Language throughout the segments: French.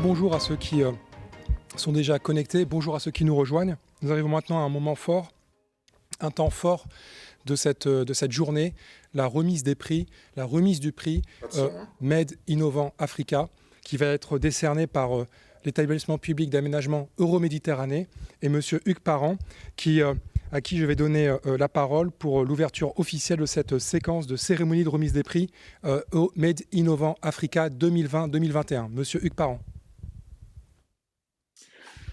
Bonjour à ceux qui sont déjà connectés, bonjour à ceux qui nous rejoignent. Nous arrivons maintenant à un moment fort, un temps fort de cette journée, la remise des prix, la remise du prix Made Innovant Africa, qui va être décerné par l'établissement public d'aménagement Euroméditerranée et M. Hugues Parent, à qui je vais donner la parole pour l'ouverture officielle de cette séquence de cérémonie de remise des prix au Made Innovant Africa 2020-2021. Monsieur Hugues Parent.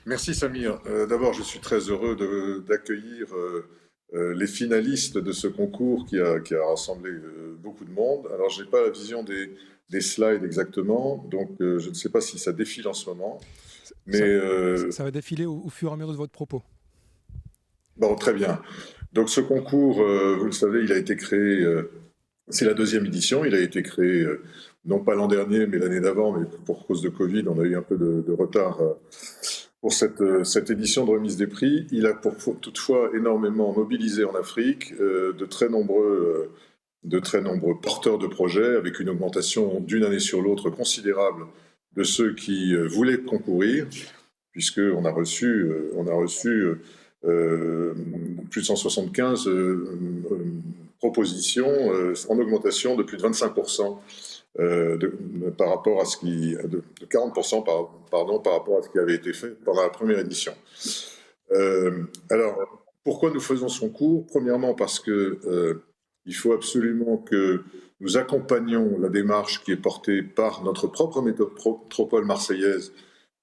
Merci Samir. D'abord, je suis très heureux d'accueillir les finalistes de ce concours qui a rassemblé beaucoup de monde. Alors, je n'ai pas la vision des slides exactement, donc je ne sais pas si ça défile en ce moment. Mais ça va défiler au fur et à mesure de votre propos. Bon, très bien. Donc ce concours, vous le savez, il a été créé, c'est la deuxième édition, il a été créé non pas l'an dernier, mais l'année d'avant, mais pour cause de Covid, on a eu un peu de retard pour cette édition de remise des prix. Il a toutefois énormément mobilisé en Afrique de très nombreux porteurs de projets, avec une augmentation d'une année sur l'autre considérable de ceux qui voulaient concourir, puisqu'on a reçu plus de 175 propositions en augmentation de plus de 25% par rapport à ce qui de 40% par rapport à ce qui avait été fait pendant la première édition. Alors, pourquoi nous faisons ce concours? Premièrement, parce que il faut absolument que nous accompagnions la démarche qui est portée par notre propre métropole marseillaise,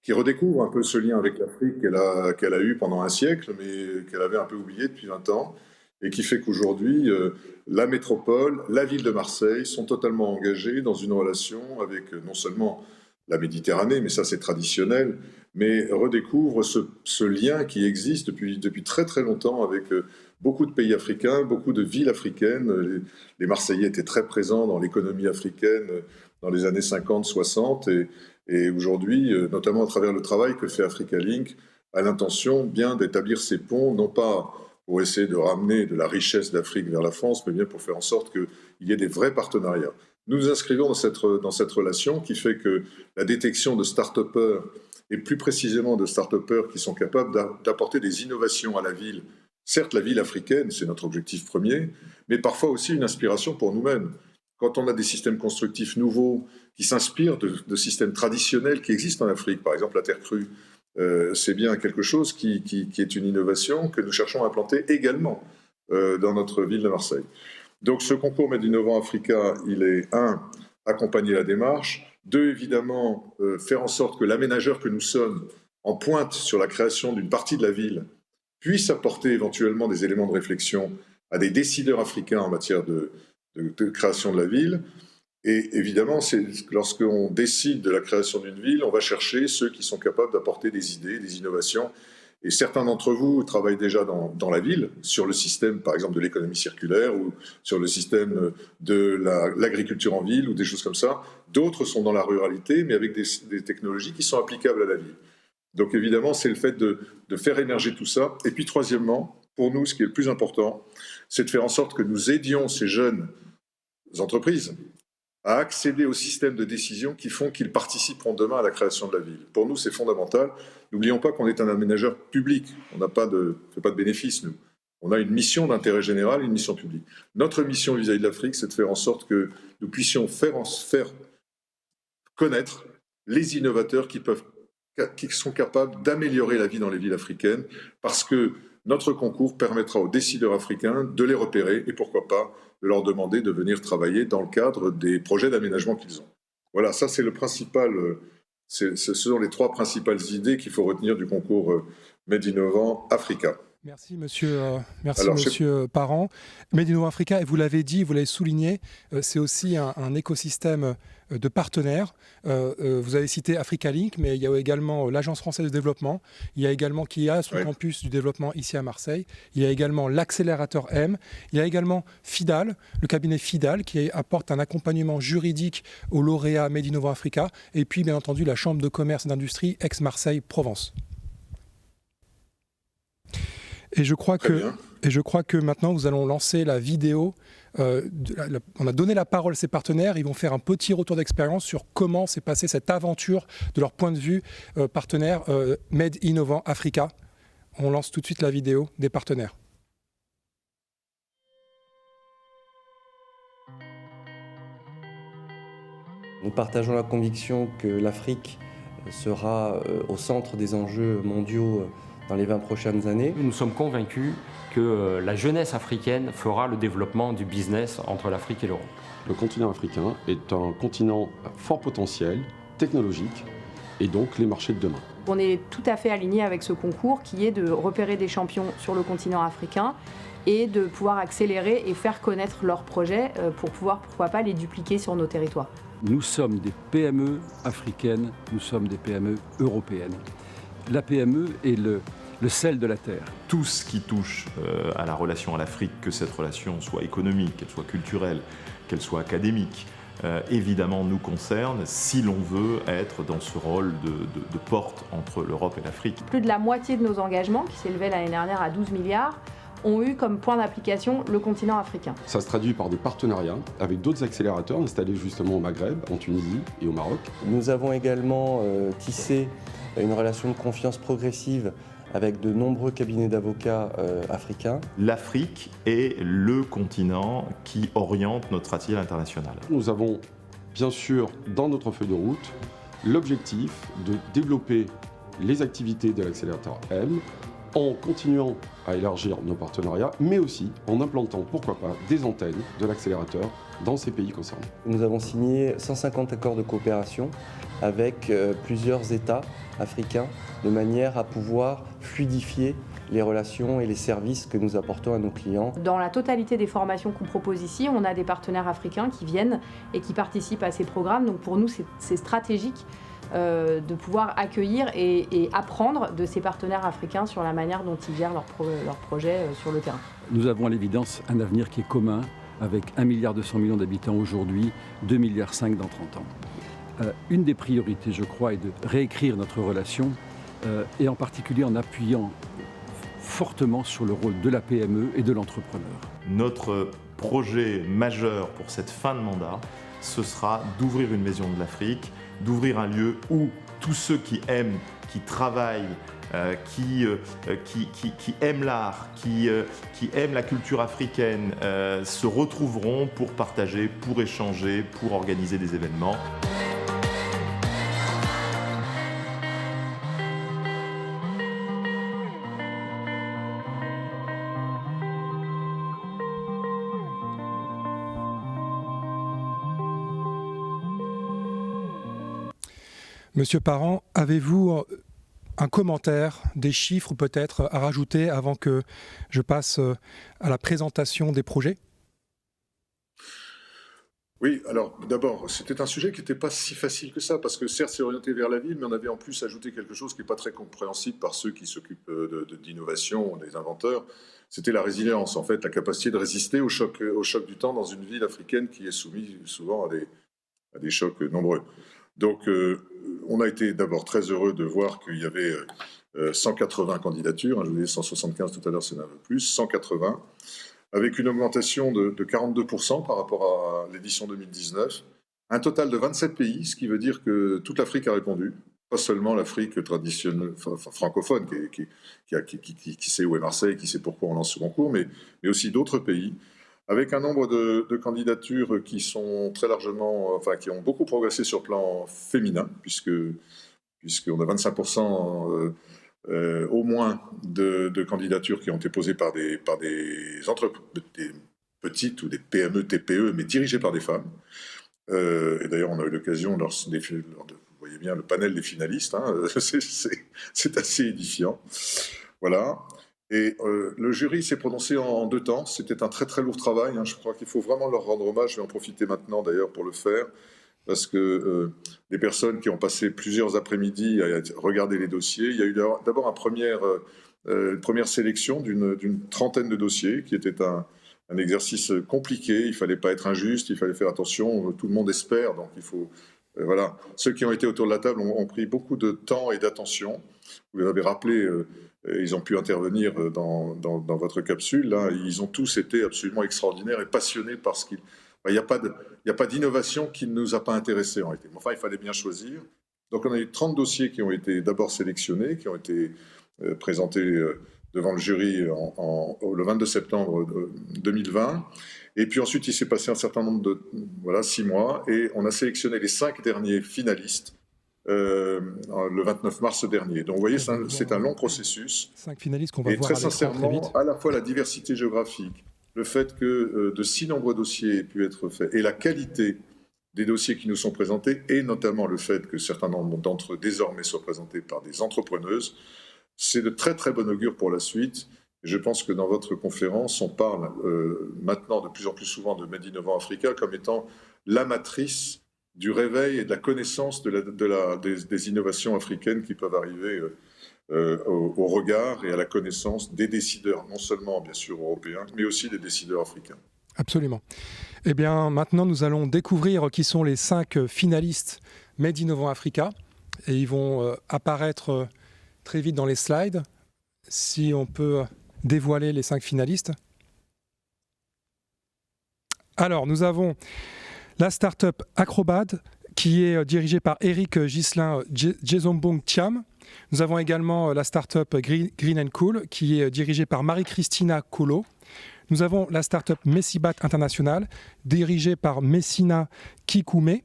qui redécouvre un peu ce lien avec l'Afrique qu'elle a eu pendant un siècle, mais qu'elle avait un peu oublié depuis 20 ans, et qui fait qu'aujourd'hui, la métropole, la ville de Marseille sont totalement engagées dans une relation avec non seulement la Méditerranée, mais ça c'est traditionnel, mais redécouvre ce lien qui existe depuis très très longtemps avec beaucoup de pays africains, beaucoup de villes africaines. Les Marseillais étaient très présents dans l'économie africaine dans les années 50, 60, et aujourd'hui, notamment à travers le travail que fait Africa Link, a l'intention bien d'établir ces ponts, non pas pour essayer de ramener de la richesse d'Afrique vers la France, mais bien pour faire en sorte qu'il y ait des vrais partenariats. Nous nous inscrivons dans cette relation qui fait que la détection de start-upers, et plus précisément de start-upers qui sont capables d'apporter des innovations à la ville, certes la ville africaine, c'est notre objectif premier, mais parfois aussi une inspiration pour nous-mêmes. Quand on a des systèmes constructifs nouveaux qui s'inspirent de systèmes traditionnels qui existent en Afrique, par exemple la terre crue, c'est bien quelque chose qui est une innovation que nous cherchons à implanter également dans notre ville de Marseille. Donc ce concours Made Innovant Africa, il est accompagner la démarche, 2, évidemment, faire en sorte que l'aménageur que nous sommes en pointe sur la création d'une partie de la ville puisse apporter éventuellement des éléments de réflexion à des décideurs africains en matière de création de la ville. Et évidemment, lorsqu'on décide de la création d'une ville, on va chercher ceux qui sont capables d'apporter des idées, des innovations. Et certains d'entre vous travaillent déjà dans la ville, sur le système, par exemple, de l'économie circulaire ou sur le système de l'agriculture en ville ou des choses comme ça. D'autres sont dans la ruralité, mais avec des technologies qui sont applicables à la ville. Donc évidemment, c'est le fait de faire émerger tout ça. Et puis troisièmement, pour nous, ce qui est le plus important, c'est de faire en sorte que nous aidions ces jeunes entreprises à accéder aux systèmes de décision qui font qu'ils participeront demain à la création de la ville. Pour nous, c'est fondamental. N'oublions pas qu'on est un aménageur public. On n'a pas fait pas de bénéfices, nous. On a une mission d'intérêt général, une mission publique. Notre mission vis-à-vis de l'Afrique, c'est de faire en sorte que nous puissions faire connaître les innovateurs qui sont capables d'améliorer la vie dans les villes africaines, parce que notre concours permettra aux décideurs africains de les repérer et pourquoi pas de leur demander de venir travailler dans le cadre des projets d'aménagement qu'ils ont. Voilà, ça c'est le principal, ce sont les 3 principales idées qu'il faut retenir du concours Made Innovant Africa. Merci monsieur Parent. Made Innovant Africa, et vous l'avez dit, vous l'avez souligné, c'est aussi un écosystème de partenaires. Vous avez cité Africa Link, mais il y a également l'Agence française de développement, il y a également qui a son campus du développement ici à Marseille, il y a également l'accélérateur M, il y a également FIDAL, le cabinet FIDAL qui apporte un accompagnement juridique aux lauréats Made Innovant Africa, et puis bien entendu la Chambre de commerce et d'industrie Aix-Marseille-Provence. Et je crois que Et je crois que maintenant, nous allons lancer la vidéo. On a donné la parole à ces partenaires. Ils vont faire un petit retour d'expérience sur comment s'est passée cette aventure de leur point de vue partenaire Made Innovant Africa. On lance tout de suite la vidéo des partenaires. Nous partageons la conviction que l'Afrique sera au centre des enjeux mondiaux dans les 20 prochaines années. Nous sommes convaincus que la jeunesse africaine fera le développement du business entre l'Afrique et l'Europe. Le continent africain est un continent à fort potentiel technologique et donc les marchés de demain. On est tout à fait aligné avec ce concours qui est de repérer des champions sur le continent africain et de pouvoir accélérer et faire connaître leurs projets pour pouvoir, pourquoi pas, les dupliquer sur nos territoires. Nous sommes des PME africaines, nous sommes des PME européennes. La PME est le sel de la terre. Tout ce qui touche à la relation à l'Afrique, que cette relation soit économique, qu'elle soit culturelle, qu'elle soit académique, évidemment nous concerne si l'on veut être dans ce rôle de porte entre l'Europe et l'Afrique. Plus de la moitié de nos engagements, qui s'élevaient l'année dernière à 12 milliards, ont eu comme point d'application le continent africain. Ça se traduit par des partenariats avec d'autres accélérateurs installés justement au Maghreb, en Tunisie et au Maroc. Nous avons également tissé une relation de confiance progressive avec de nombreux cabinets d'avocats africains. L'Afrique est le continent qui oriente notre stratégie internationale. Nous avons bien sûr dans notre feuille de route l'objectif de développer les activités de l'accélérateur M en continuant à élargir nos partenariats, mais aussi en implantant, pourquoi pas, des antennes de l'accélérateur dans ces pays concernés. Nous avons signé 150 accords de coopération avec plusieurs États africains de manière à pouvoir fluidifier les relations et les services que nous apportons à nos clients. Dans la totalité des formations qu'on propose ici, on a des partenaires africains qui viennent et qui participent à ces programmes. Donc pour nous, c'est stratégique de pouvoir accueillir et apprendre de ces partenaires africains sur la manière dont ils gèrent leurs projets sur le terrain. Nous avons à l'évidence un avenir qui est commun avec 1,2 milliard d'habitants aujourd'hui, 2,5 milliards dans 30 ans. Une des priorités, je crois, est de réécrire notre relation et en particulier en appuyant fortement sur le rôle de la PME et de l'entrepreneur. Notre projet majeur pour cette fin de mandat, ce sera d'ouvrir une maison de l'Afrique, d'ouvrir un lieu où tous ceux qui aiment, qui travaillent, qui aiment l'art, qui aiment la culture africaine, se retrouveront pour partager, pour échanger, pour organiser des événements. Monsieur Parent, avez-vous un commentaire, des chiffres peut-être à rajouter avant que je passe à la présentation des projets ? Oui, alors d'abord, c'était un sujet qui n'était pas si facile que ça, parce que certes c'est orienté vers la ville, mais on avait en plus ajouté quelque chose qui n'est pas très compréhensible par ceux qui s'occupent d'innovation, des inventeurs. C'était la résilience, en fait, la capacité de résister au choc du temps dans une ville africaine qui est soumise souvent à des chocs nombreux. Donc, on a été d'abord très heureux de voir qu'il y avait 180 candidatures, je vous disais 175 tout à l'heure, c'est un peu plus, 180, avec une augmentation de 42% par rapport à l'édition 2019, un total de 27 pays, ce qui veut dire que toute l'Afrique a répondu, pas seulement l'Afrique traditionnelle, francophone, qui sait où est Marseille, qui sait pourquoi on lance ce concours, mais aussi d'autres pays, avec un nombre de candidatures qui sont très largement, enfin qui ont beaucoup progressé sur le plan féminin, puisqu'on a 25% au moins de candidatures qui ont été posées par des petites ou des PME, TPE, mais dirigées par des femmes. Et d'ailleurs, on a eu l'occasion, vous voyez bien le panel des finalistes, hein, c'est assez édifiant. Voilà. Et le jury s'est prononcé en 2 temps. C'était un très très lourd travail. Hein. Je crois qu'il faut vraiment leur rendre hommage. Je vais en profiter maintenant d'ailleurs pour le faire. Parce que les personnes qui ont passé plusieurs après-midi à regarder les dossiers, il y a eu d'abord une première sélection d'une trentaine de dossiers qui était un exercice compliqué. Il ne fallait pas être injuste, il fallait faire attention. Tout le monde espère, donc il faut Voilà. Ceux qui ont été autour de la table ont pris beaucoup de temps et d'attention. Vous l'avez rappelé, ils ont pu intervenir dans votre capsule. Là, ils ont tous été absolument extraordinaires et passionnés par ce qu'ils... Il n'y a pas d'innovation qui ne nous a pas intéressés en réalité. Enfin, il fallait bien choisir. Donc, on a eu 30 dossiers qui ont été d'abord sélectionnés, qui ont été présentés devant le jury le 22 septembre 2020. Et puis ensuite, il s'est passé un certain nombre de 6 mois, et on a sélectionné les 5 derniers finalistes le 29 mars dernier. Donc vous voyez, c'est un long processus. 5 finalistes qu'on va et voir très sincèrement, très vite. à la fois la diversité géographique, le fait que de si nombreux dossiers aient pu être faits, et la qualité des dossiers qui nous sont présentés, et notamment le fait que certains nombres d'entre eux désormais soient présentés par des entrepreneuses, c'est de très très bon augure pour la suite. Je pense que dans votre conférence, on parle maintenant de plus en plus souvent de Made Innovant Africa comme étant la matrice du réveil et de la connaissance des innovations africaines qui peuvent arriver au regard et à la connaissance des décideurs, non seulement bien sûr européens, mais aussi des décideurs africains. Absolument. Eh bien, maintenant, nous allons découvrir qui sont les 5 finalistes Made Innovant Africa, et ils vont apparaître très vite dans les slides. Si on peut dévoiler les 5 finalistes. Alors, nous avons la start-up Acrobat, qui est dirigée par Eric Ghislain Djezombong Thiam. Nous avons également la start-up Green & Cool, qui est dirigée par Marie-Christina Kolo. Nous avons la start-up Messibat International, dirigée par Messina Kikoume.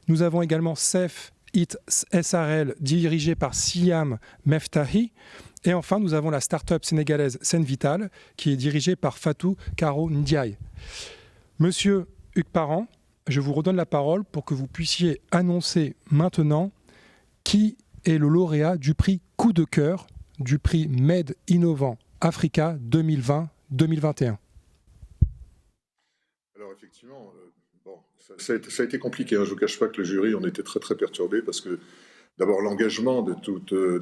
Nous avons également Safe It SRL, dirigée par Siam Meftahi. Et enfin, nous avons la start-up sénégalaise Senvital, qui est dirigée par Fatou Karo Ndiaye. Monsieur Hugues Parent, je vous redonne la parole pour que vous puissiez annoncer maintenant qui est le lauréat du prix Coup de cœur, du prix Made Innovant Africa 2020-2021. Alors effectivement, ça a été compliqué. Je ne vous cache pas que le jury, on était très très perturbés parce que d'abord l'engagement de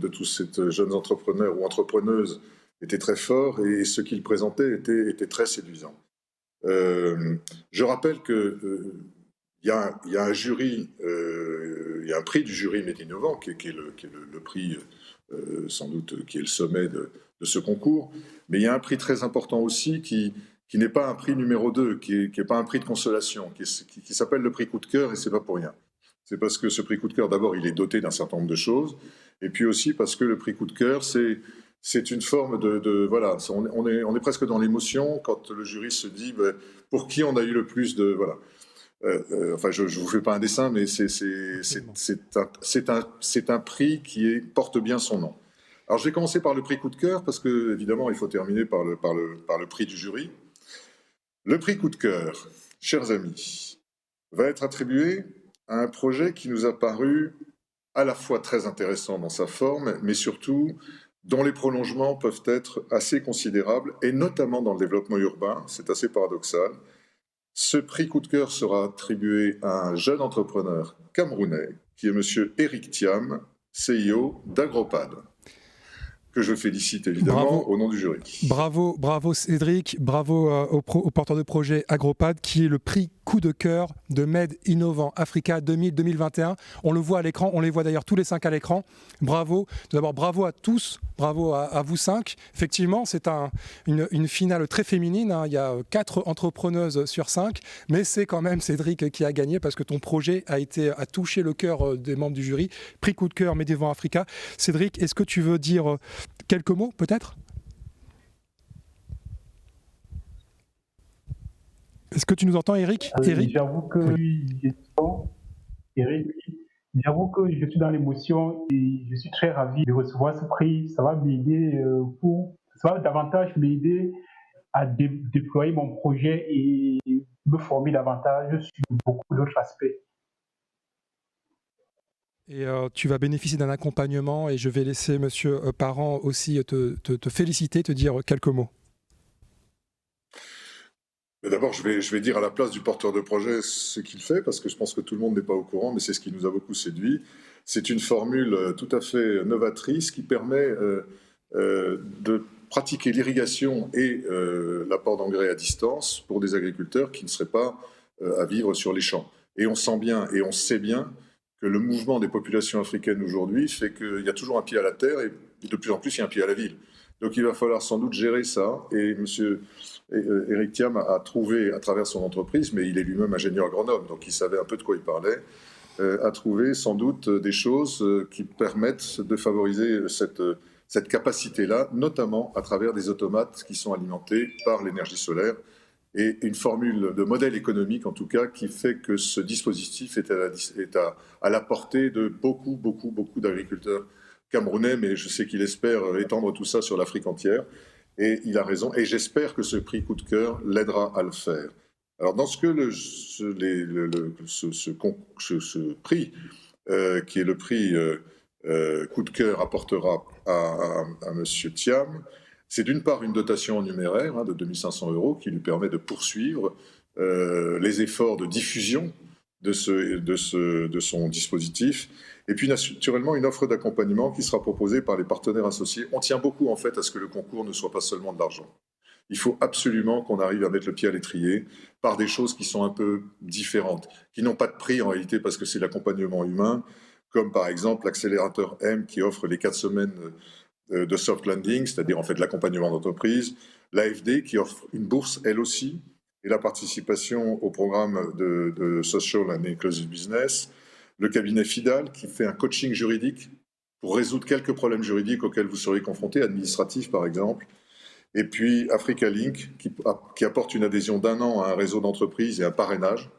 tous ces jeunes entrepreneurs ou entrepreneuses était très fort, et ce qu'ils présentaient était très séduisant. Je rappelle que il y a un jury, il y a un prix du jury Made Innovant qui est le prix sans doute qui est le sommet de ce concours, mais il y a un prix très important aussi qui n'est pas un prix numéro 2, qui n'est pas un prix de consolation, qui s'appelle le prix Coup de cœur, et c'est pas pour rien. C'est parce que ce prix Coup de cœur, d'abord, il est doté d'un certain nombre de choses, et puis aussi parce que le prix Coup de cœur, c'est une forme voilà, on est presque dans l'émotion quand le jury se dit pour qui on a eu le plus de... Voilà. Enfin, je ne vous fais pas un dessin, mais c'est un prix qui porte bien son nom. Alors, je vais commencer par le prix Coup de cœur, parce que, évidemment, il faut terminer par le prix du jury. Le prix Coup de cœur, chers amis, va être attribué à un projet qui nous a paru à la fois très intéressant dans sa forme, mais surtout dont les prolongements peuvent être assez considérables, et notamment dans le développement urbain. C'est assez paradoxal. Ce prix Coup de cœur sera attribué à un jeune entrepreneur camerounais, qui est M. Eric Thiam, CEO d'Agropad, que je félicite évidemment au nom du jury. Bravo Cédric, bravo au porteur de projet Agropad, qui est le prix Coup de cœur de Made Innovant Africa 2021. On le voit à l'écran, on les voit d'ailleurs tous les 5 à l'écran. Bravo, tout d'abord bravo à tous, bravo à vous 5. Effectivement, c'est une finale très féminine, Il y a 4 entrepreneuses sur 5, mais c'est quand même Cédric qui a gagné parce que ton projet a touché le cœur des membres du jury. Prix Coup de cœur Made Innovant Africa. Cédric, est-ce que tu veux dire quelques mots peut-être ? Est-ce que tu nous entends, Eric ? Eric ? J'avoue que j'avoue que je suis dans l'émotion et je suis très ravi de recevoir ce prix. Ça va m'aider ça va davantage m'aider à déployer mon projet et me former davantage sur beaucoup d'autres aspects. Et tu vas bénéficier d'un accompagnement, et je vais laisser Monsieur Parent aussi te féliciter, te dire quelques mots. D'abord, je vais dire à la place du porteur de projet ce qu'il fait, parce que je pense que tout le monde n'est pas au courant, mais c'est ce qui nous a beaucoup séduit. C'est une formule tout à fait novatrice qui permet de pratiquer l'irrigation et l'apport d'engrais à distance pour des agriculteurs qui ne seraient pas à vivre sur les champs. Et on sent bien et on sait bien que le mouvement des populations africaines aujourd'hui fait qu'il y a toujours un pied à la terre et de plus en plus il y a un pied à la ville. Donc il va falloir sans doute gérer ça. Et M. Éric Thiam a trouvé à travers son entreprise, mais il est lui-même ingénieur agronome, donc il savait un peu de quoi il parlait, a trouvé sans doute des choses qui permettent de favoriser cette capacité-là, notamment à travers des automates qui sont alimentés par l'énergie solaire et une formule de modèle économique, en tout cas, qui fait que ce dispositif est à la portée de beaucoup d'agriculteurs camerounais, mais je sais qu'il espère étendre tout ça sur l'Afrique entière, et il a raison, et j'espère que ce prix coup de cœur l'aidera à le faire. Alors, dans ce que ce prix, qui est le prix coup de cœur, apportera à M. Thiam, c'est d'une part une dotation en numéraire de 2500 € qui lui permet de poursuivre les efforts de diffusion de son dispositif, et puis naturellement une offre d'accompagnement qui sera proposée par les partenaires associés. On tient beaucoup en fait à ce que le concours ne soit pas seulement de l'argent. Il faut absolument qu'on arrive à mettre le pied à l'étrier par des choses qui sont un peu différentes, qui n'ont pas de prix en réalité parce que c'est l'accompagnement humain, comme par exemple l'accélérateur M qui offre les 4 semaines de soft landing, c'est-à-dire en fait l'accompagnement d'entreprise, l'AFD qui offre une bourse elle aussi, et la participation au programme de Social and Inclusive Business, le cabinet FIDAL qui fait un coaching juridique pour résoudre quelques problèmes juridiques auxquels vous serez confrontés, administratifs par exemple, et puis Africa Link qui apporte une adhésion d'1 an à un réseau d'entreprises et un parrainage,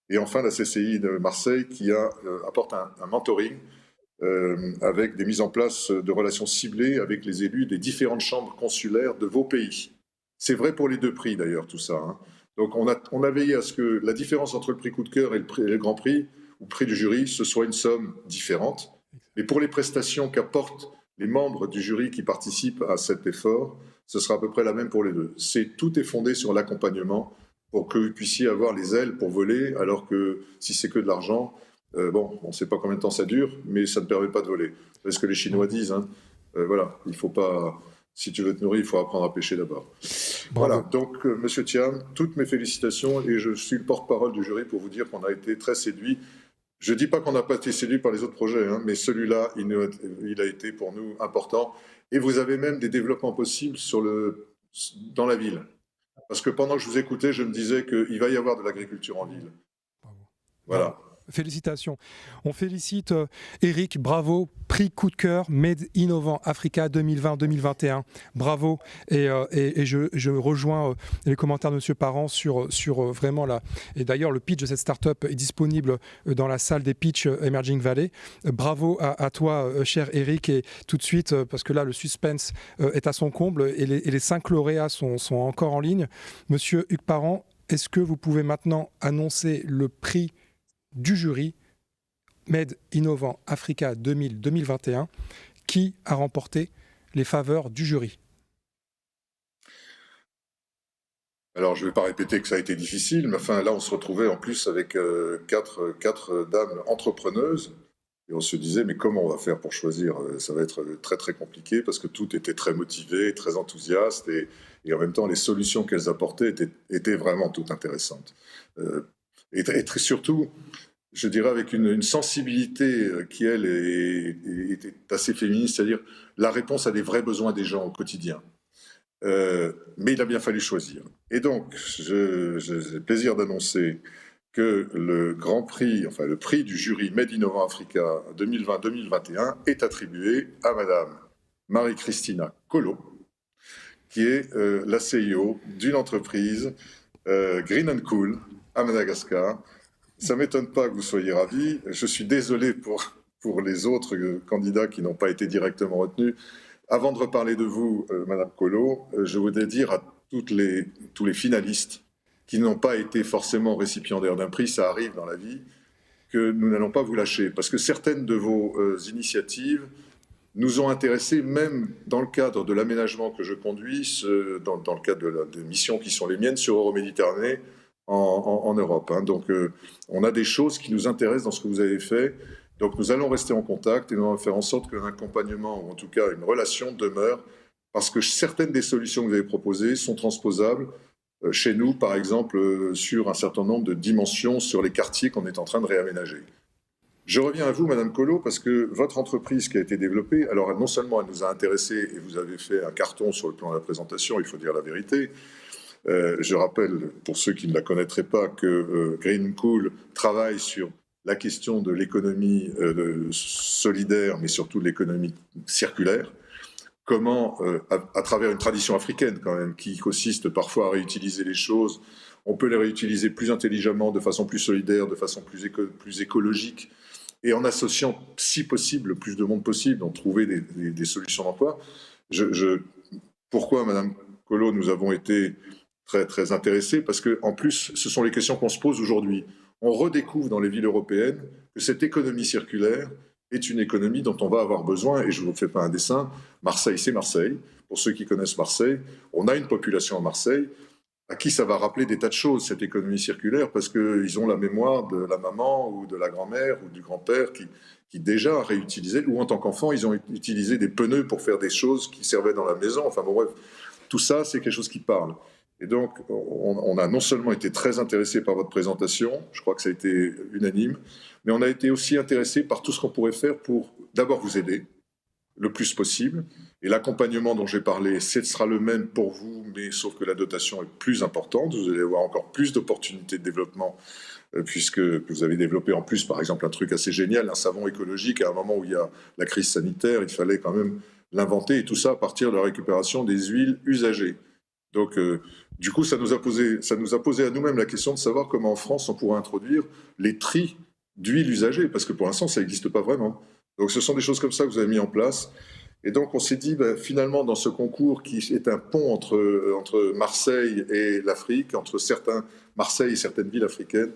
et enfin la CCI de Marseille qui apporte un mentoring avec des mises en place de relations ciblées avec les élus des différentes chambres consulaires de vos pays. C'est vrai pour les 2 prix d'ailleurs, tout ça. Hein. Donc on a veillé à ce que la différence entre le prix coup de cœur et le grand prix, ou prix du jury, ce soit une somme différente. Mais pour les prestations qu'apportent les membres du jury qui participent à cet effort, ce sera à peu près la même pour les 2. Tout est fondé sur l'accompagnement pour que vous puissiez avoir les ailes pour voler, alors que si c'est que de l'argent, on ne sait pas combien de temps ça dure, mais ça ne permet pas de voler. C'est ce que les Chinois disent. Hein. Voilà, il faut pas. Si tu veux te nourrir, il faut apprendre à pêcher d'abord. Voilà, donc Monsieur Thiam, toutes mes félicitations et je suis le porte-parole du jury pour vous dire qu'on a été très séduits. Je ne dis pas qu'on n'a pas été séduits par les autres projets, hein, mais celui-là, il a été pour nous important. Et vous avez même des développements possibles dans la ville. Parce que pendant que je vous écoutais, je me disais qu'il va y avoir de l'agriculture en ville. Voilà. Félicitations. On félicite Éric, bravo, prix coup de cœur, Made Innovant Africa 2020-2021. Bravo. Et je rejoins les commentaires de M. Parent sur vraiment et d'ailleurs, le pitch de cette start-up est disponible dans la salle des pitchs Emerging Valley. Bravo à toi, cher Éric. Et tout de suite, parce que là, le suspense est à son comble et les 5 lauréats sont encore en ligne. Monsieur Hugues Parent, est-ce que vous pouvez maintenant annoncer le prix du jury Made Innovant Africa 2021 qui a remporté les faveurs du jury? Alors, je ne vais pas répéter que ça a été difficile, mais enfin, là, on se retrouvait en plus avec quatre dames entrepreneuses et on se disait, mais comment on va faire pour choisir? Ça va être très, très compliqué parce que toutes étaient très motivées, très enthousiastes et en même temps, les solutions qu'elles apportaient étaient vraiment toutes intéressantes. Et surtout, je dirais avec une sensibilité qui, elle, était assez féministe, c'est-à-dire la réponse à des vrais besoins des gens au quotidien. Mais il a bien fallu choisir. Et donc, j'ai le plaisir d'annoncer que le prix du jury Made Innovant Africa 2020-2021 est attribué à Madame Marie-Christina Kolo, qui est la CEO d'une entreprise Green and Cool à Madagascar. Ça ne m'étonne pas que vous soyez ravis. Je suis désolé pour les autres candidats qui n'ont pas été directement retenus. Avant de reparler de vous, Madame Kolo, je voudrais dire à tous les finalistes qui n'ont pas été forcément récipiendaires d'un prix, ça arrive dans la vie, que nous n'allons pas vous lâcher. Parce que certaines de vos initiatives nous ont intéressés, même dans le cadre de l'aménagement que je conduis, dans le cadre des missions qui sont les miennes sur Euroméditerranée, en Europe. Hein. Donc, on a des choses qui nous intéressent dans ce que vous avez fait. Donc, nous allons rester en contact et nous allons faire en sorte qu'un accompagnement, ou en tout cas une relation, demeure, parce que certaines des solutions que vous avez proposées sont transposables chez nous, par exemple, sur un certain nombre de dimensions sur les quartiers qu'on est en train de réaménager. Je reviens à vous, Madame Collot, parce que votre entreprise qui a été développée, alors non seulement elle nous a intéressés et vous avez fait un carton sur le plan de la présentation, il faut dire la vérité. Je rappelle, pour ceux qui ne la connaîtraient pas, que Green Cool travaille sur la question de l'économie solidaire, mais surtout de l'économie circulaire. Comment, à travers une tradition africaine quand même, qui consiste parfois à réutiliser les choses, on peut les réutiliser plus intelligemment, de façon plus solidaire, de façon plus écologique, et en associant, si possible, le plus de monde possible, donc trouver des solutions d'emploi. Pourquoi, Madame Collot, nous avons été très, très intéressés? Parce qu'en plus, ce sont les questions qu'on se pose aujourd'hui. On redécouvre dans les villes européennes que cette économie circulaire est une économie dont on va avoir besoin, et je ne vous fais pas un dessin, Marseille, c'est Marseille. Pour ceux qui connaissent Marseille, on a une population à Marseille à qui ça va rappeler des tas de choses, cette économie circulaire, parce qu'ils ont la mémoire de la maman ou de la grand-mère ou du grand-père qui déjà réutilisaient, ou en tant qu'enfant, ils ont utilisé des pneus pour faire des choses qui servaient dans la maison. Enfin bon, bref, tout ça, c'est quelque chose qui parle. Et donc, on a non seulement été très intéressés par votre présentation, je crois que ça a été unanime, mais on a été aussi intéressés par tout ce qu'on pourrait faire pour d'abord vous aider le plus possible. Et l'accompagnement dont j'ai parlé, ce sera le même pour vous, mais sauf que la dotation est plus importante. Vous allez avoir encore plus d'opportunités de développement, puisque vous avez développé en plus, par exemple, un truc assez génial, un savon écologique. À un moment où il y a la crise sanitaire, il fallait quand même l'inventer, et tout ça à partir de la récupération des huiles usagées. Donc, du coup, ça nous a posé à nous-mêmes la question de savoir comment en France on pourrait introduire les tris d'huile usagée, parce que pour l'instant, ça n'existe pas vraiment. Donc, ce sont des choses comme ça que vous avez mis en place. Et donc, on s'est dit, finalement, dans ce concours qui est un pont entre Marseille et l'Afrique, entre Marseille et certaines villes africaines,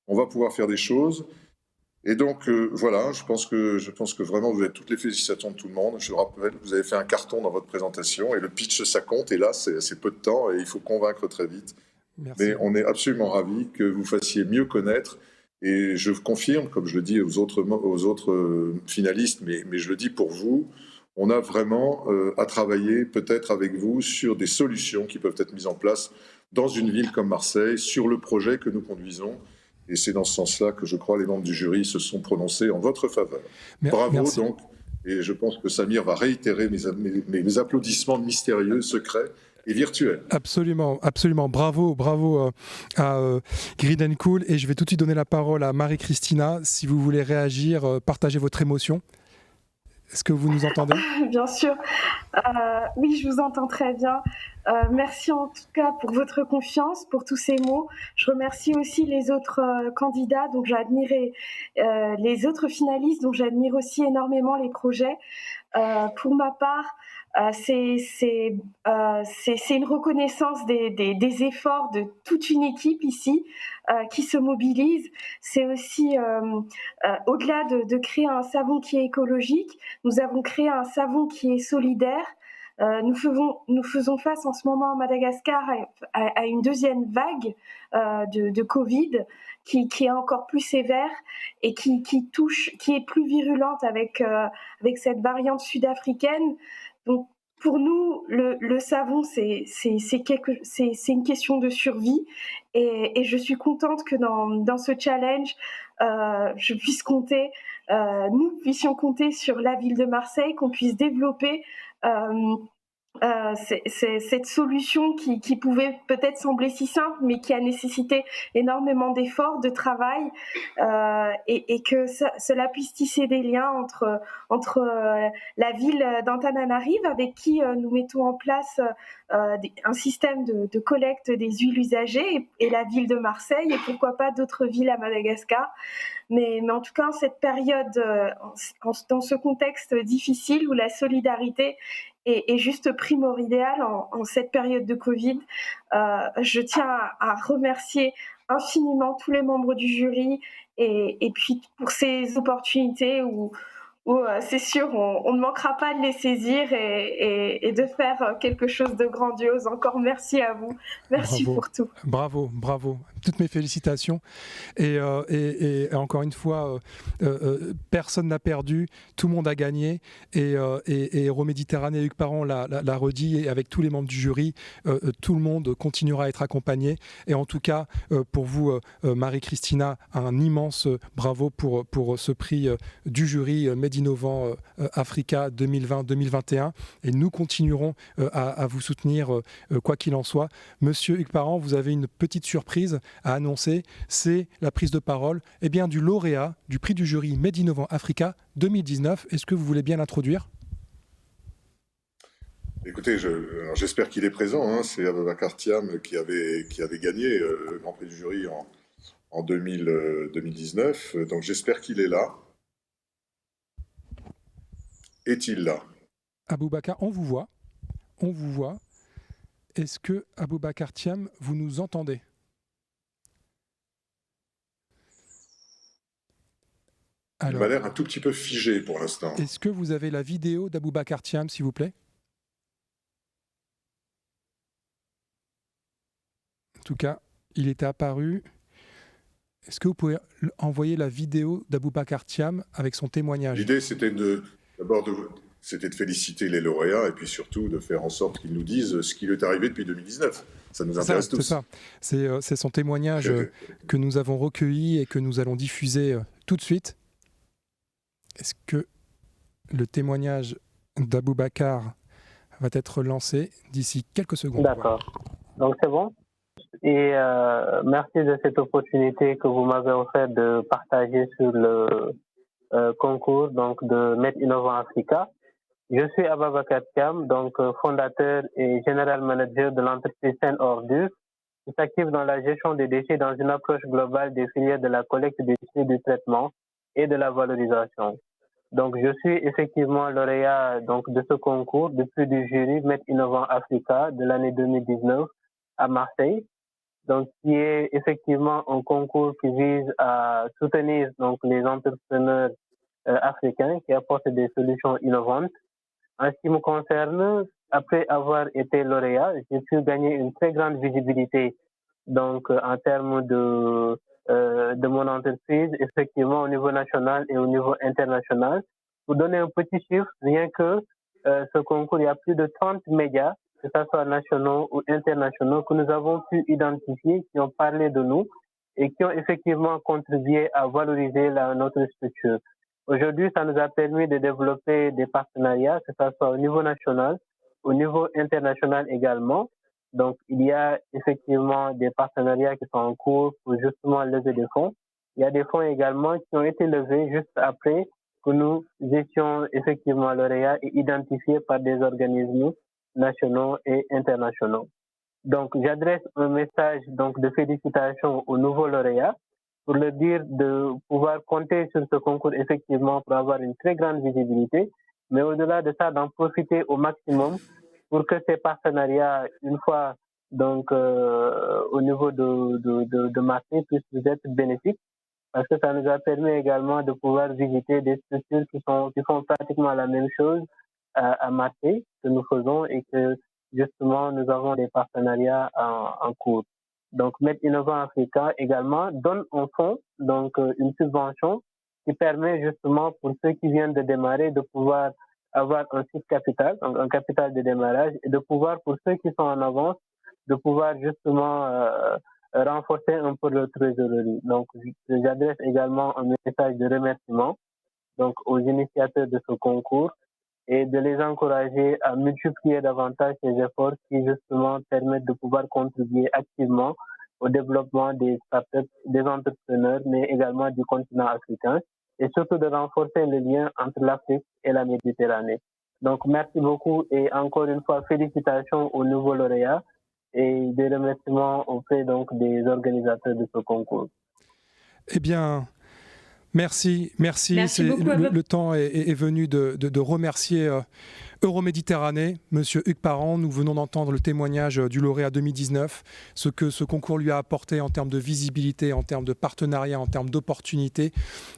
on va pouvoir faire des choses. Et donc, voilà, je pense que vraiment, vous avez toutes les félicitations de tout le monde. Je le rappelle, vous avez fait un carton dans votre présentation, et le pitch, ça compte. Et là, c'est peu de temps, et il faut convaincre très vite. Merci. Mais on est absolument ravis que vous fassiez mieux connaître. Et je confirme, comme je le dis aux autres finalistes, mais je le dis pour vous, on a vraiment à travailler peut-être avec vous sur des solutions qui peuvent être mises en place dans une ville comme Marseille, sur le projet que nous conduisons. Et c'est dans ce sens-là que je crois les membres du jury se sont prononcés en votre faveur. Bravo. Merci. Donc, et je pense que Samir va réitérer mes applaudissements mystérieux, secrets et virtuels. Absolument, absolument. Bravo à Green Cool. Et je vais tout de suite donner la parole à Marie-Christina. Si vous voulez réagir, partager votre émotion. Est-ce que vous nous entendez ? Bien sûr. Oui, je vous entends très bien. Merci en tout cas pour votre confiance, pour tous ces mots. Je remercie aussi les autres candidats, donc j'ai admiré les autres finalistes, dont j'admire aussi énormément les projets. Pour ma part, c'est une reconnaissance des efforts de toute une équipe ici qui se mobilise. C'est aussi, au-delà de créer un savon qui est écologique, nous avons créé un savon qui est solidaire. Nous faisons face en ce moment à Madagascar à une deuxième vague de Covid qui est encore plus sévère et qui est plus virulente avec cette variante sud-africaine. Donc pour nous, le savon, c'est une question de survie, et je suis contente que dans ce challenge, nous puissions compter sur la ville de Marseille, qu'on puisse développer cette solution qui pouvait peut-être sembler si simple, mais qui a nécessité énormément d'efforts, de travail, et que cela puisse tisser des liens entre la ville d'Antananarive, avec qui nous mettons en place un système de collecte des huiles usagées, et la ville de Marseille, et pourquoi pas d'autres villes à Madagascar. Mais en tout cas, cette période, dans ce contexte difficile où la solidarité est juste primordiale en cette période de Covid, je tiens à remercier infiniment tous les membres du jury, et puis pour ces opportunités où où c'est sûr, on ne manquera pas de les saisir et de faire quelque chose de grandiose. Encore merci à vous. Merci pour tout. Bravo. Toutes mes félicitations. Et encore une fois, personne n'a perdu, tout le monde a gagné. Et Euroméditerranée et Hugues Parent l'a redit, et avec tous les membres du jury, tout le monde continuera à être accompagné. Et en tout cas, pour vous, Marie-Christina, un immense bravo pour ce prix du jury Made Innovant Africa 2020-2021. Et nous continuerons à vous soutenir, quoi qu'il en soit. Monsieur Hugues Parent, vous avez une petite surprise à annoncer, c'est la prise de parole du lauréat du prix du jury Made Innovant Africa 2019. Est-ce que vous voulez bien l'introduire ? Écoutez, j'espère qu'il est présent. Hein. C'est Aboubacar Thiam qui avait gagné le Grand Prix du jury en 2019. Donc j'espère qu'il est là. Est-il là ? Aboubacar, on vous voit. Est-ce que Aboubacar Thiam, vous nous entendez ? Il m'a l'air un tout petit peu figé pour l'instant. Est-ce que vous avez la vidéo d'Aboubacar Thiam, s'il vous plaît ? En tout cas, il était apparu. Est-ce que vous pouvez envoyer la vidéo d'Aboubacar Thiam avec son témoignage ? L'idée, c'était d'abord de féliciter les lauréats et puis surtout de faire en sorte qu'ils nous disent ce qui lui est arrivé depuis 2019. Ça nous intéresse tous. C'est son témoignage que nous avons recueilli et que nous allons diffuser tout de suite. Est-ce que le témoignage d'Aboubacar va être lancé d'ici quelques secondes ? D'accord. Donc c'est bon. Et merci de cette opportunité que vous m'avez offert de partager sur le concours donc de Made Innovant Africa. Je suis Aboubacar Thiam, donc fondateur et général manager de l'entreprise Saine Ordures, qui s'active dans la gestion des déchets dans une approche globale des filières de la collecte des déchets, du traitement et de la valorisation. Donc, je suis effectivement lauréat donc de ce concours du prix du jury Made Innovant Africa de l'année 2019 à Marseille. Donc, qui est effectivement un concours qui vise à soutenir donc les entrepreneurs africains qui apportent des solutions innovantes. En ce qui me concerne, après avoir été lauréat, j'ai pu gagner une très grande visibilité donc en termes de mon entreprise, effectivement au niveau national et au niveau international. Pour donner un petit chiffre, rien que ce concours, il y a plus de 30 médias, que ce soit nationaux ou internationaux, que nous avons pu identifier, qui ont parlé de nous et qui ont effectivement contribué à valoriser notre structure. Aujourd'hui, ça nous a permis de développer des partenariats, que ce soit au niveau national, au niveau international également. Donc, il y a effectivement des partenariats qui sont en cours pour justement lever des fonds. Il y a des fonds également qui ont été levés juste après que nous étions effectivement lauréats et identifiés par des organismes nationaux et internationaux. Donc, j'adresse un message donc de félicitations aux nouveaux lauréats pour leur dire de pouvoir compter sur ce concours effectivement pour avoir une très grande visibilité, mais au-delà de ça, d'en profiter au maximum pour que ces partenariats, une fois donc au niveau de Marseille, puissent être bénéfiques, parce que ça nous a permis également de pouvoir visiter des structures qui font pratiquement la même chose à Marseille que nous faisons et que justement nous avons des partenariats en cours. Donc Made Innovant Africa également donne un fonds, donc une subvention qui permet justement pour ceux qui viennent de démarrer de pouvoir avoir un site capital, donc un capital de démarrage, et de pouvoir, pour ceux qui sont en avance, de pouvoir justement renforcer un peu leur trésorerie. Donc, j'adresse également un message de remerciement donc, aux initiateurs de ce concours et de les encourager à multiplier davantage ces efforts qui justement permettent de pouvoir contribuer activement au développement des startups, des entrepreneurs, mais également du continent africain, et surtout de renforcer le lien entre l'Afrique et la Méditerranée. Donc, merci beaucoup et encore une fois, félicitations aux nouveaux lauréats et des remerciements auprès donc des organisateurs de ce concours. Eh bien, merci. Le temps est venu de remercier Euroméditerranée, Monsieur Hugues Parent, nous venons d'entendre le témoignage du lauréat 2019, ce que ce concours lui a apporté en termes de visibilité, en termes de partenariat, en termes d'opportunités.